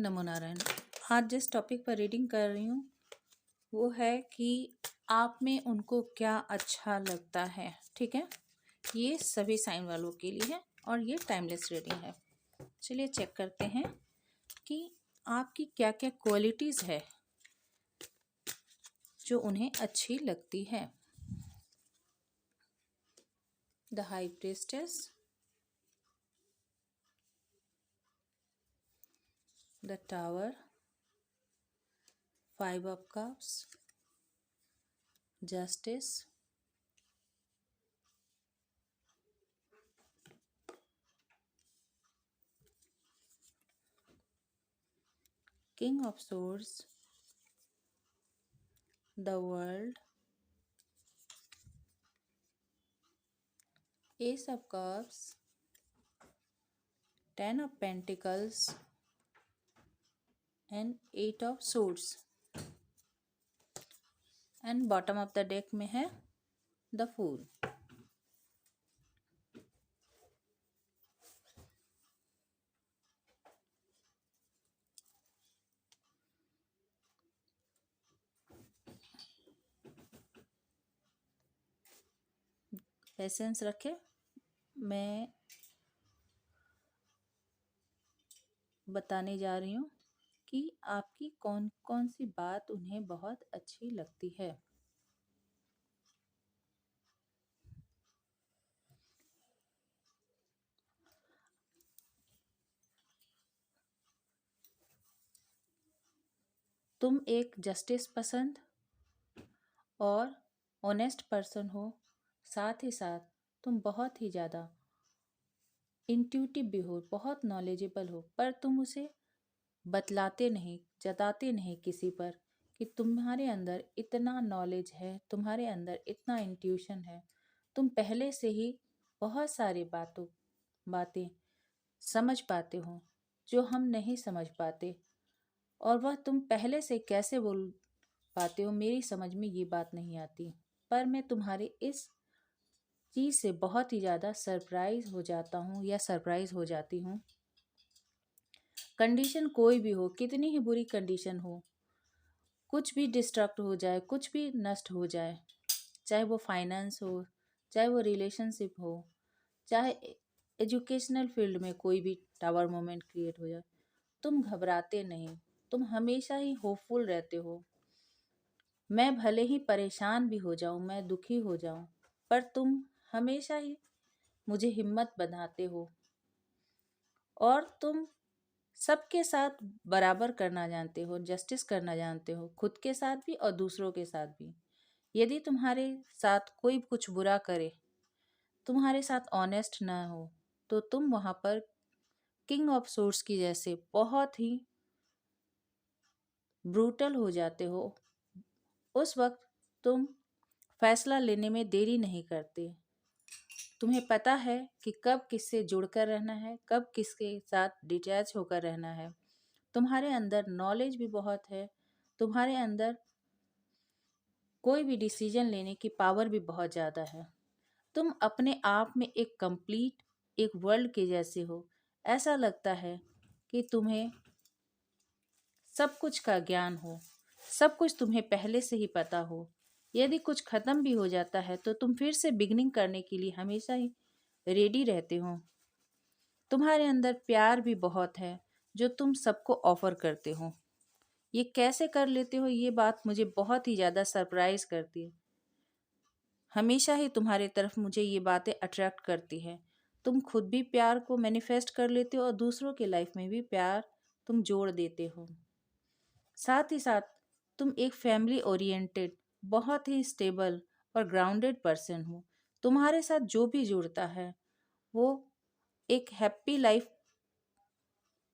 नमो नारायण। आज जिस टॉपिक पर रीडिंग कर रही हूँ वो है कि आप में उनको क्या अच्छा लगता है। ठीक है, ये सभी साइन वालों के लिए है और ये टाइमलेस रीडिंग है। चलिए चेक करते हैं कि आपकी क्या क्या क्वालिटीज़ है जो उन्हें अच्छी लगती है। The high priestess, the tower, 5 of cups, justice, king of swords, the world, S of cups, 10 of Pentacles and 8 of Swords and bottom of the deck में है the Fool। पेशेंस रखे, मैं बताने जा रही हूँ कि आपकी कौन कौन सी बात उन्हें बहुत अच्छी लगती है। तुम एक जस्टिस पसंद और ऑनेस्ट पर्सन हो, साथ ही साथ तुम बहुत ही ज़्यादा इंट्यूटिव भी हो, बहुत नॉलेजेबल हो, पर तुम उसे बतलाते नहीं, जताते नहीं किसी पर कि तुम्हारे अंदर इतना नॉलेज है, तुम्हारे अंदर इतना इंट्यूशन है। तुम पहले से ही बहुत सारी बातें समझ पाते हो जो हम नहीं समझ पाते, और वह तुम पहले से कैसे बोल पाते हो मेरी समझ में ये बात नहीं आती। पर मैं तुम्हारी इस चीज़ से बहुत ही ज़्यादा सरप्राइज हो जाता हूँ या सरप्राइज हो जाती हूँ। कंडीशन कोई भी हो, कितनी ही बुरी कंडीशन हो, कुछ भी डिस्ट्रक्ट हो जाए, कुछ भी नष्ट हो जाए, चाहे वो फाइनेंस हो, चाहे वो रिलेशनशिप हो, चाहे एजुकेशनल फील्ड में कोई भी टावर मोमेंट क्रिएट हो जाए, तुम घबराते नहीं, तुम हमेशा ही होपफुल रहते हो। मैं भले ही परेशान भी हो जाऊं, मैं दुखी हो जाऊं, पर तुम हमेशा ही मुझे हिम्मत बंधाते हो और तुम सबके साथ बराबर करना जानते हो, जस्टिस करना जानते हो, खुद के साथ भी और दूसरों के साथ भी। यदि तुम्हारे साथ कोई कुछ बुरा करे, तुम्हारे साथ ऑनेस्ट ना हो, तो तुम वहाँ पर किंग ऑफ सोर्ड्स की जैसे बहुत ही ब्रूटल हो जाते हो। उस वक्त तुम फैसला लेने में देरी नहीं करते। तुम्हें पता है कि कब किससे जुड़कर रहना है, कब किसके साथ डिटैच होकर रहना है। तुम्हारे अंदर नॉलेज भी बहुत है, तुम्हारे अंदर कोई भी डिसीजन लेने की पावर भी बहुत ज़्यादा है। तुम अपने आप में एक कंप्लीट, एक वर्ल्ड के जैसे हो। ऐसा लगता है कि तुम्हें सब कुछ का ज्ञान हो, सब कुछ तुम्हें पहले से ही पता हो। यदि कुछ ख़त्म भी हो जाता है तो तुम फिर से बिगिनिंग करने के लिए हमेशा ही रेडी रहते हो। तुम्हारे अंदर प्यार भी बहुत है जो तुम सबको ऑफर करते हो। ये कैसे कर लेते हो, ये बात मुझे बहुत ही ज़्यादा सरप्राइज करती है। हमेशा ही तुम्हारी तरफ मुझे ये बातें अट्रैक्ट करती है। तुम खुद भी प्यार को मैनिफेस्ट कर लेते हो और दूसरों के लाइफ में भी प्यार तुम जोड़ देते हो। साथ ही साथ तुम एक फैमिली ओरिएंटेड, बहुत ही स्टेबल और ग्राउंडेड पर्सन हो। तुम्हारे साथ जो भी जुड़ता है वो एक हैप्पी लाइफ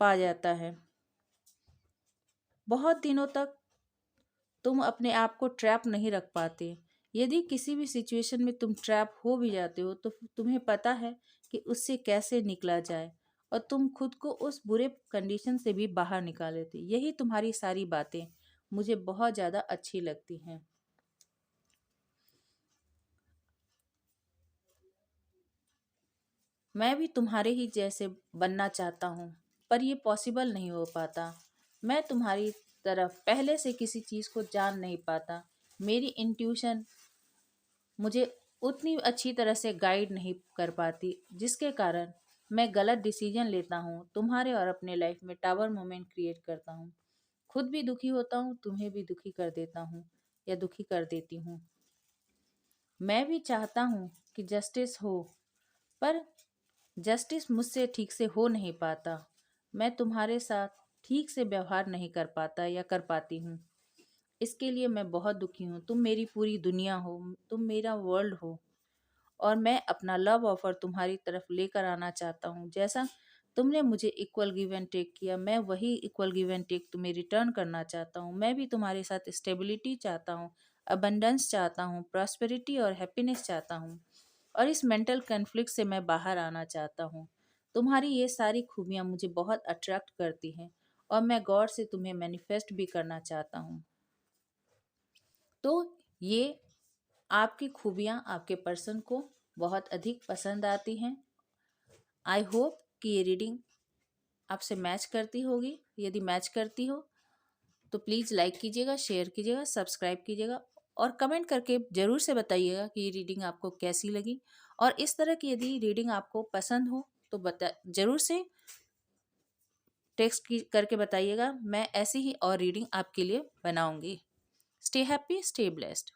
पा जाता है। बहुत दिनों तक तुम अपने आप को ट्रैप नहीं रख पाते। यदि किसी भी सिचुएशन में तुम ट्रैप हो भी जाते हो तो तुम्हें पता है कि उससे कैसे निकला जाए, और तुम खुद को उस बुरे कंडीशन से भी बाहर निकाल लेते। यही तुम्हारी सारी बातें मुझे बहुत ज़्यादा अच्छी लगती हैं। मैं भी तुम्हारे ही जैसे बनना चाहता हूँ, पर ये पॉसिबल नहीं हो पाता। मैं तुम्हारी तरफ पहले से किसी चीज़ को जान नहीं पाता। मेरी इंट्यूशन मुझे उतनी अच्छी तरह से गाइड नहीं कर पाती, जिसके कारण मैं गलत डिसीजन लेता हूँ, तुम्हारे और अपने लाइफ में टावर मोमेंट क्रिएट करता हूँ। खुद भी दुखी होता हूँ, तुम्हें भी दुखी कर देता हूँ या दुखी कर देती हूँ। मैं भी चाहता हूँ कि जस्टिस हो, पर जस्टिस मुझसे ठीक से हो नहीं पाता। मैं तुम्हारे साथ ठीक से व्यवहार नहीं कर पाता या कर पाती हूँ। इसके लिए मैं बहुत दुखी हूँ। तुम मेरी पूरी दुनिया हो, तुम मेरा वर्ल्ड हो, और मैं अपना लव ऑफर तुम्हारी तरफ लेकर आना चाहता हूँ। जैसा तुमने मुझे इक्वल गिव एंड टेक किया, मैं वही इक्वल गिव एंड टेक तुम्हें रिटर्न करना चाहता हूँ। मैं भी तुम्हारे साथ स्टेबिलिटी चाहता हूँ, अबंडेंस चाहता हूँ, प्रॉस्पेरिटी और हैप्पीनेस चाहता हूँ, और इस मेंटल कन्फ्लिक्ट से मैं बाहर आना चाहता हूँ। तुम्हारी ये सारी खूबियाँ मुझे बहुत अट्रैक्ट करती हैं, और मैं गौर से तुम्हें मैनिफेस्ट भी करना चाहता हूँ। तो ये आपकी खूबियाँ आपके पर्सन को बहुत अधिक पसंद आती हैं। आई होप कि ये रीडिंग आपसे मैच करती होगी। यदि मैच करती हो तो प्लीज़ लाइक कीजिएगा, शेयर कीजिएगा, सब्सक्राइब कीजिएगा, और कमेंट करके ज़रूर से बताइएगा कि ये रीडिंग आपको कैसी लगी। और इस तरह की यदि रीडिंग आपको पसंद हो तो ज़रूर से टेक्स्ट करके बताइएगा। मैं ऐसी ही और रीडिंग आपके लिए बनाऊंगी। Stay happy, stay blessed.